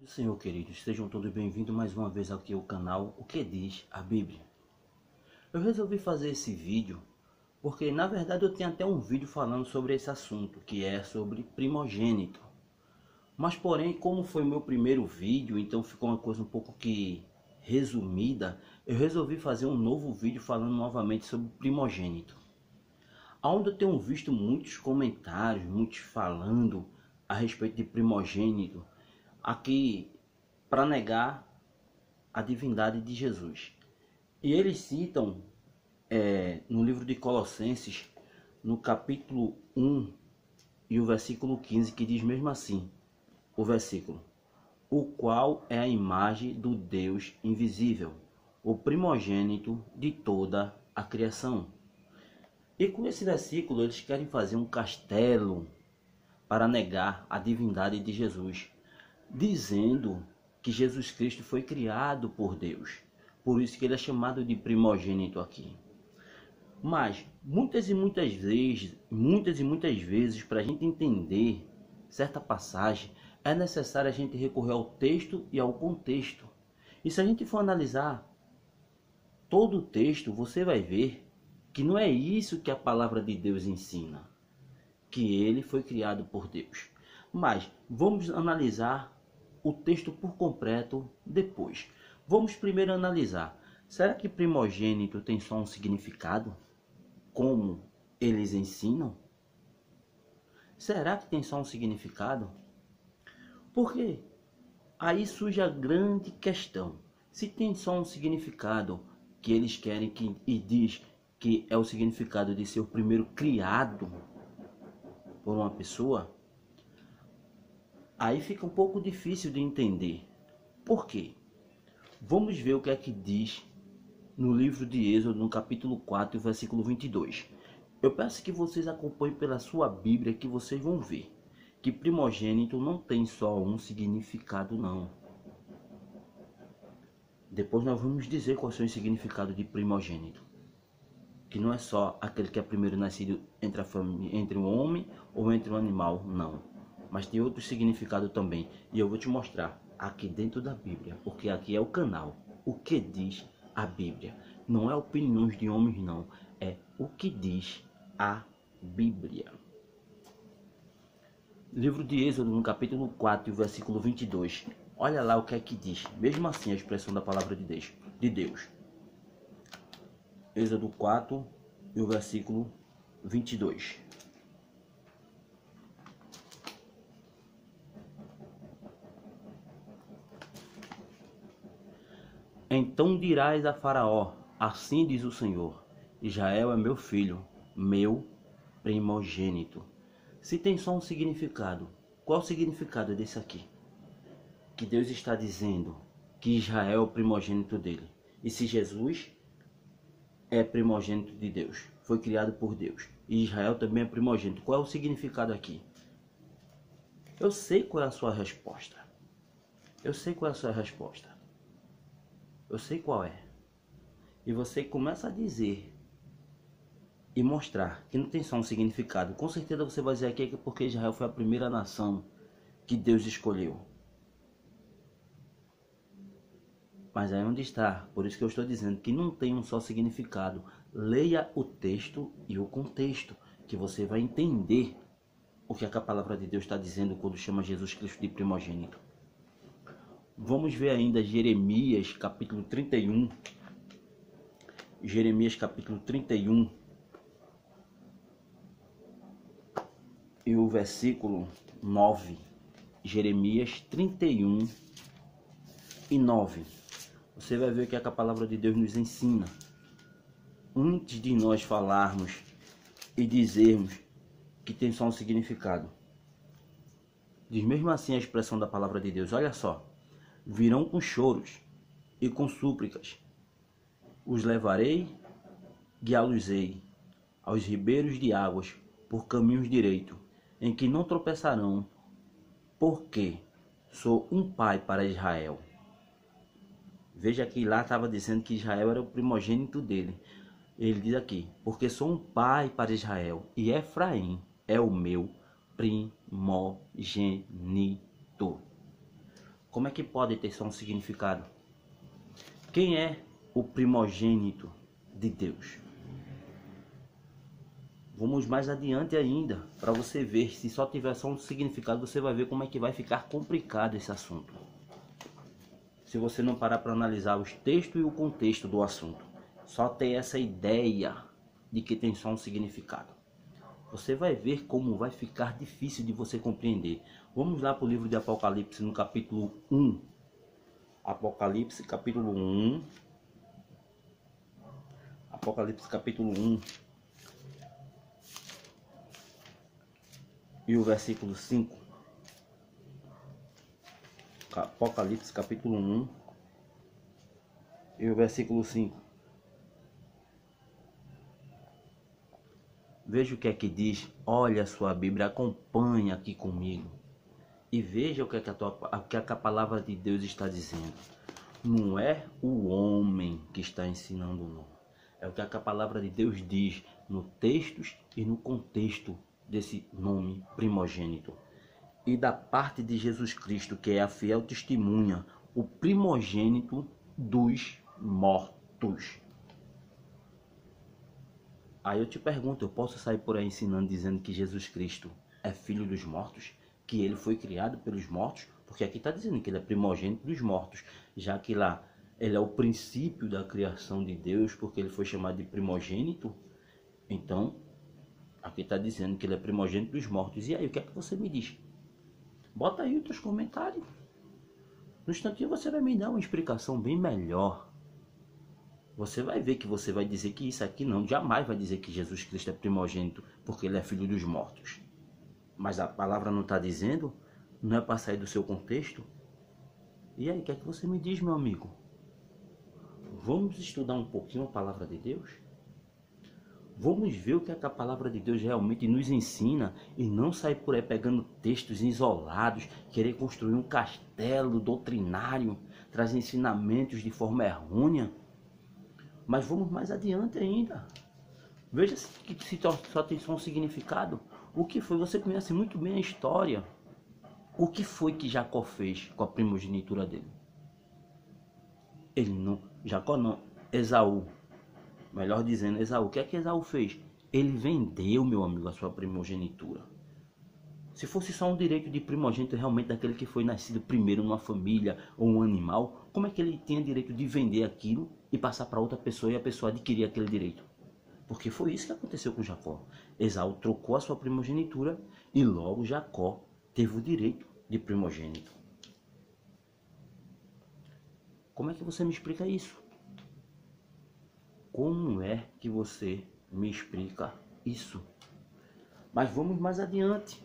Senhor queridos, sejam todos bem-vindos mais uma vez aqui ao canal O Que Diz a Bíblia. Eu resolvi fazer esse vídeo porque na verdade eu tenho até um vídeo falando sobre esse assunto, que é sobre primogênito. Mas porém, como foi meu primeiro vídeo, então ficou uma coisa um pouco que resumida, eu resolvi fazer um novo vídeo falando novamente sobre primogênito. Onde eu tenho visto muitos comentários, muitos falando a respeito de primogênito, aqui para negar a divindade de Jesus. E eles citam no livro de Colossenses, no capítulo 1 e o versículo 15, que diz mesmo assim, o versículo: o qual é a imagem do Deus invisível, o primogênito de toda a criação. E com esse versículo eles querem fazer um castelo para negar a divindade de Jesus, dizendo que Jesus Cristo foi criado por Deus. Por isso que ele é chamado de primogênito aqui. Mas muitas e muitas vezes, para a gente entender certa passagem, é necessário a gente recorrer ao texto e ao contexto. E se a gente for analisar todo o texto, você vai ver que não é isso que a palavra de Deus ensina, que ele foi criado por Deus. Mas vamos analisar o texto por completo depois. Vamos primeiro analisar: será que primogênito tem só um significado, como eles ensinam? Será que tem só um significado? Porque aí surge a grande questão: se tem só um significado que eles querem e diz que é o significado de ser o primeiro criado por uma pessoa, aí fica um pouco difícil de entender. Por quê? Vamos ver o que é que diz no livro de Êxodo, no capítulo 4, versículo 22. Eu peço que vocês acompanhem pela sua Bíblia, que vocês vão ver que primogênito não tem só um significado, não. Depois nós vamos dizer qual é o significado de primogênito, que não é só aquele que é primeiro nascido entre a família, entre um homem ou entre um animal, não. Mas tem outro significado também, e eu vou te mostrar aqui dentro da Bíblia, porque aqui é o canal O Que Diz a Bíblia. Não é opiniões de homens, não, é o que diz a Bíblia. Livro de Êxodo, no capítulo 4, versículo 22. Olha lá o que é que diz, mesmo assim a expressão da palavra de Deus. Êxodo 4 e o versículo 22. Então dirás a Faraó: assim diz o Senhor, Israel é meu filho, meu primogênito. Se tem só um significado, qual o significado desse aqui? Que Deus está dizendo que Israel é o primogênito dele. E se Jesus é primogênito de Deus, foi criado por Deus, e Israel também é primogênito, qual é o significado aqui? Eu sei qual é a sua resposta. Eu sei qual é a sua resposta. Eu sei qual é. E você começa a dizer e mostrar que não tem só um significado. Com certeza você vai dizer aqui que é porque Israel foi a primeira nação que Deus escolheu. Mas aí onde está? Por isso que eu estou dizendo que não tem um só significado. Leia o texto e o contexto, que você vai entender o que a palavra de Deus está dizendo quando chama Jesus Cristo de primogênito. Vamos ver ainda Jeremias capítulo 31. Jeremias capítulo 31 e o versículo 9. Jeremias 31 e 9. Você vai ver o que a palavra de Deus nos ensina. Antes de nós falarmos e dizermos que tem só um significado, diz mesmo assim a expressão da palavra de Deus. Olha só: virão com choros e com súplicas, os levarei, guiá-los-ei aos ribeiros de águas por caminhos direitos, em que não tropeçarão, porque sou um pai para Israel. Veja que lá estava dizendo que Israel era o primogênito dele. Ele diz aqui: porque sou um pai para Israel, e Efraim é o meu primogênito. Como é que pode ter só um significado? Quem é o primogênito de Deus? Vamos mais adiante ainda, para você ver. Se só tiver só um significado, você vai ver como é que vai ficar complicado esse assunto. Se você não parar para analisar os textos e o contexto do assunto, só ter essa ideia de que tem só um significado, você vai ver como vai ficar difícil de você compreender. Vamos lá para o livro de Apocalipse, no capítulo 1. Apocalipse, capítulo 1. Apocalipse, capítulo 1. E o versículo 5. Apocalipse, capítulo 1. E o versículo 5. Veja o que é que diz. Olha a sua Bíblia, acompanha aqui comigo. E veja o que é que a palavra de Deus está dizendo. Não é o homem que está ensinando, não. É o que a palavra de Deus diz no texto e no contexto desse nome primogênito. E da parte de Jesus Cristo, que é a fiel testemunha, o primogênito dos mortos. Aí eu te pergunto, eu posso sair por aí ensinando, dizendo que Jesus Cristo é filho dos mortos? Que ele foi criado pelos mortos? Porque aqui está dizendo que ele é primogênito dos mortos, já que lá ele é o princípio da criação de Deus, porque ele foi chamado de primogênito. Então, aqui está dizendo que ele é primogênito dos mortos. E aí, o que é que você me diz? Bota aí os teus comentários. No instantinho você vai me dar uma explicação bem melhor. Você vai ver que você vai dizer que isso aqui não, jamais vai dizer que Jesus Cristo é primogênito porque ele é filho dos mortos. Mas a palavra não está dizendo, não é para sair do seu contexto. E aí, o que é que você me diz, meu amigo? Vamos estudar um pouquinho a palavra de Deus? Vamos ver o que é que a palavra de Deus realmente nos ensina e não sair por aí pegando textos isolados, querer construir um castelo doutrinário, trazer ensinamentos de forma errônea. Mas vamos mais adiante ainda. Veja que se só tem só um significado. O que foi? Você conhece muito bem a história. O que foi que Jacó fez com a primogenitura dele? Ele não, Jacó não, Esaú. Melhor dizendo, Esaú. O que é que Esaú fez? Ele vendeu, meu amigo, a sua primogenitura. Se fosse só um direito de primogênito realmente daquele que foi nascido primeiro numa família ou um animal, como é que ele tinha direito de vender aquilo e passar para outra pessoa e a pessoa adquirir aquele direito? Porque foi isso que aconteceu com Jacó. Esaú trocou a sua primogenitura e logo Jacó teve o direito de primogênito. Como é que você me explica isso? Como é que você me explica isso? Mas vamos mais adiante.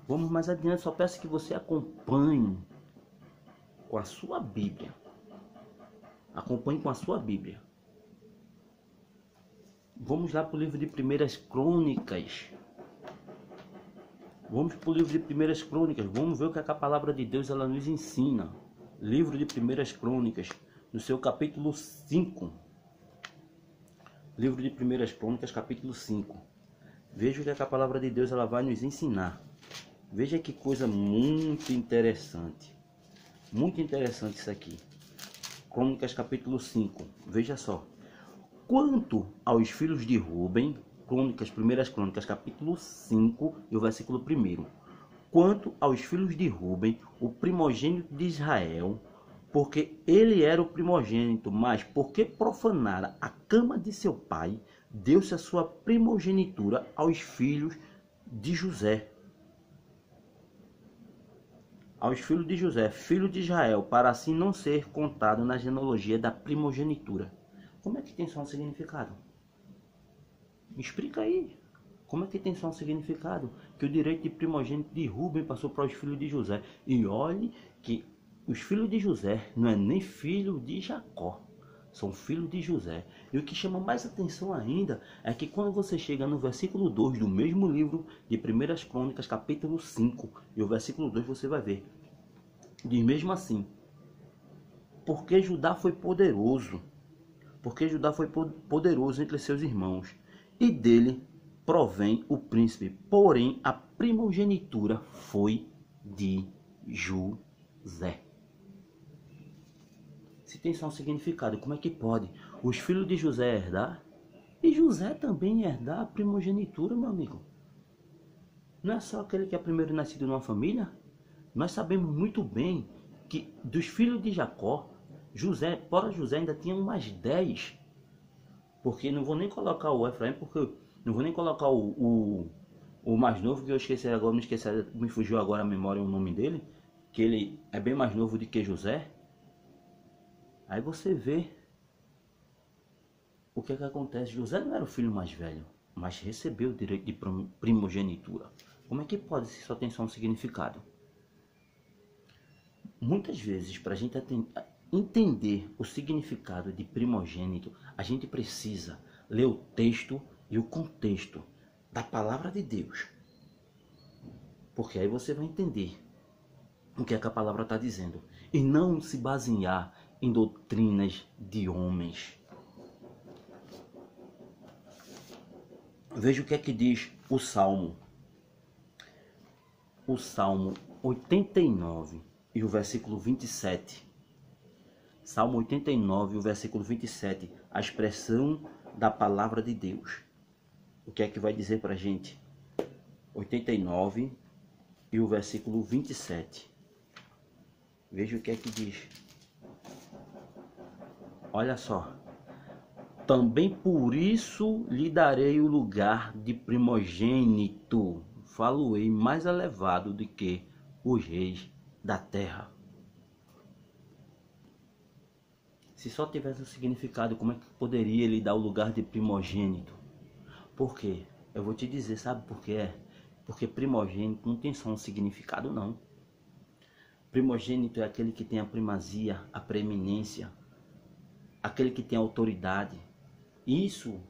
Vamos mais adiante. Só peço que você acompanhe com a sua Bíblia. Acompanhe com a sua Bíblia. Vamos lá para o livro de Primeiras Crônicas. Vamos para o livro de Primeiras Crônicas. Vamos ver o que a palavra de Deus ela nos ensina. Livro de Primeiras Crônicas, no seu capítulo 5. Livro de Primeiras Crônicas, capítulo 5. Veja o que a palavra de Deus ela vai nos ensinar. Veja que coisa muito interessante. Muito interessante isso aqui. Crônicas, capítulo 5. Veja só. Quanto aos filhos de Ruben, Primeiras Crônicas, capítulo 5 e o versículo 1. Quanto aos filhos de Ruben, o primogênito de Israel, porque ele era o primogênito, mas porque profanara a cama de seu pai, deu-se a sua primogenitura aos filhos de José. Aos filhos de José, filho de Israel, para assim não ser contado na genealogia da primogenitura. Como é que tem só um significado? Me explica aí. Como é que tem só um significado? Que o direito de primogênito de Ruben passou para os filhos de José. E olhe que os filhos de José não é nem filho de Jacó. São filhos de José. E o que chama mais atenção ainda é que quando você chega no versículo 2 do mesmo livro de Primeiras Crônicas, capítulo 5, e o versículo 2 você vai ver. Diz mesmo assim. Porque Judá foi poderoso. Porque Judá foi poderoso entre seus irmãos. E dele provém o príncipe. Porém, a primogenitura foi de José. tem só um significado. Como é que pode os filhos de José herdar? E José também herdar a primogenitura, meu amigo. Não é só aquele que é primeiro nascido numa família? Nós sabemos muito bem que dos filhos de Jacó, fora José ainda tinha mais 10. Porque não vou nem colocar o Efraim, porque não vou nem colocar o mais novo, que eu esqueci agora, me fugiu agora a memória o nome dele, que ele é bem mais novo do que José. Aí você vê o que é que acontece. José não era o filho mais velho, mas recebeu o direito de primogenitura. Como é que pode se só tem só um significado? Muitas vezes, para a gente entender o significado de primogênito, a gente precisa ler o texto e o contexto da palavra de Deus. Porque aí você vai entender o que é que a palavra está dizendo. E não se basear em doutrinas de homens. Veja o que é que diz o Salmo. O Salmo 89 e o versículo 27. Salmo 89 e o versículo 27. A expressão da palavra de Deus. O que é que vai dizer para a gente? 89 e o versículo 27. Veja o que é que diz. Olha só. Também por isso lhe darei o lugar de primogênito. Falo-ei mais elevado do que os reis da terra. Se só tivesse um significado, como é que poderia lhe dar o lugar de primogênito? Por quê? Eu vou te dizer, sabe por quê? Porque primogênito não tem só um significado, não. Primogênito é aquele que tem a primazia, a preeminência, aquele que tem autoridade. Isso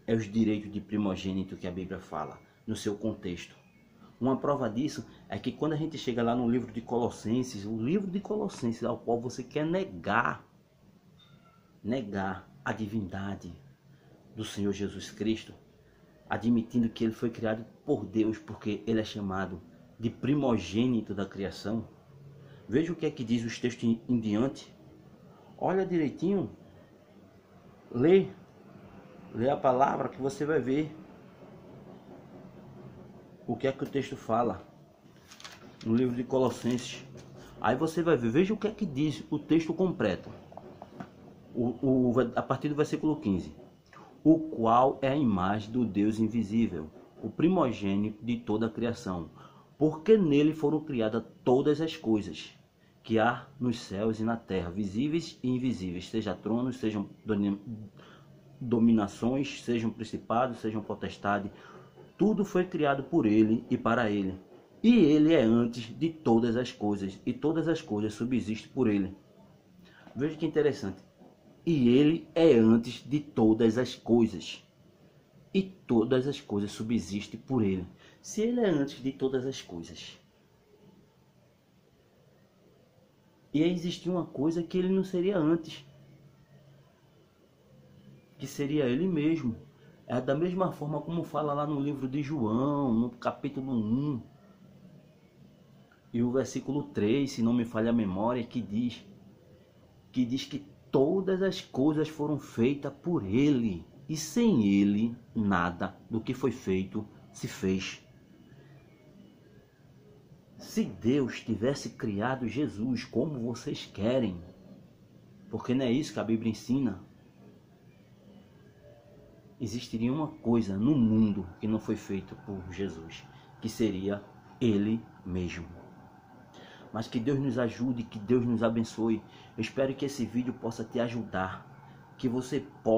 é os direitos de primogênito que a Bíblia fala, no seu contexto. Uma prova disso é que quando a gente chega lá no livro de Colossenses, o livro de Colossenses ao qual você quer negar a divindade do Senhor Jesus Cristo, admitindo que ele foi criado por Deus, porque ele é chamado de primogênito da criação. Veja o que é que diz os textos em diante. Olha direitinho. Lê a palavra que você vai ver o que é que o texto fala no livro de Colossenses. Aí você vai ver, veja o que é que diz o texto completo. A partir do versículo 15. O qual é a imagem do Deus invisível, o primogênito de toda a criação, porque nele foram criadas todas as coisas que há nos céus e na terra, visíveis e invisíveis, seja tronos, sejam dominações, sejam principados, sejam potestades, tudo foi criado por ele e para ele. E ele é antes de todas as coisas, e todas as coisas subsistem por ele. Veja que interessante. E ele é antes de todas as coisas, e todas as coisas subsistem por ele. Se ele é antes de todas as coisas, e existia uma coisa que ele não seria antes, que seria ele mesmo. É da mesma forma como fala lá no livro de João, no capítulo 1, e o versículo 3, se não me falha a memória, que diz que todas as coisas foram feitas por ele, e sem ele nada do que foi feito se fez. Se Deus tivesse criado Jesus como vocês querem, porque não é isso que a Bíblia ensina, existiria uma coisa no mundo que não foi feita por Jesus, que seria ele mesmo. Mas que Deus nos ajude, que Deus nos abençoe. Eu espero que esse vídeo possa te ajudar, que você possa